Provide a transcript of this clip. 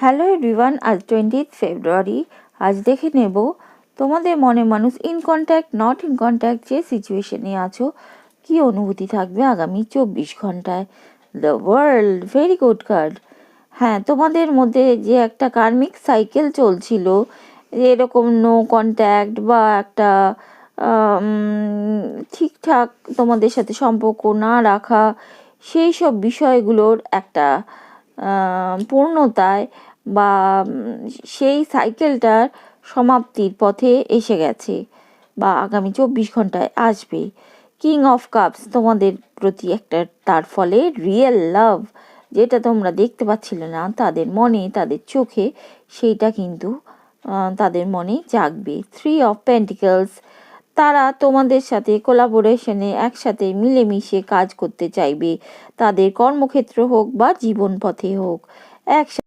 Hello everyone, আজ 20th ফেব্রুয়ারি। আজ দেখে নেব তোমাদের মনে মানুষ in contact not in contact যে সিচুয়েশনে আছো কি অনুভূতি থাকবে আগামী 24 ঘন্টায়। The world, very good card. হ্যাঁ, তোমাদের মধ্যে যে একটা কার্মিক সাইকেল চলছিল, এরকম নো কন্ট্যাক্ট বা একটা ঠিকঠাক তোমাদের সাথে সম্পর্ক না রাখা, সেই সব বিষয়গুলোর একটা পূর্ণতায় বা সেই সাইকেলটার সমাপ্তির পথে এসে গেছে বা আগামী 24 ঘন্টায় আসবে। কিং অফ কাপস তোমাদের প্রতি একটা, তার ফলে রিয়েল লাভ যেটা তোমরা দেখতে পাচ্ছিলে না তাদের মনে, তাদের চোখে, সেইটা কিন্তু তাদের মনে জাগবে। 3 অফ পেন্টিকলস, তারা তোমাদের সাথে কোলাবোরেশনে একসাথে মিলেমিশে কাজ করতে চাইবে, তাদের কর্মক্ষেত্র হোক বা জীবন পথে হোক, একসাথে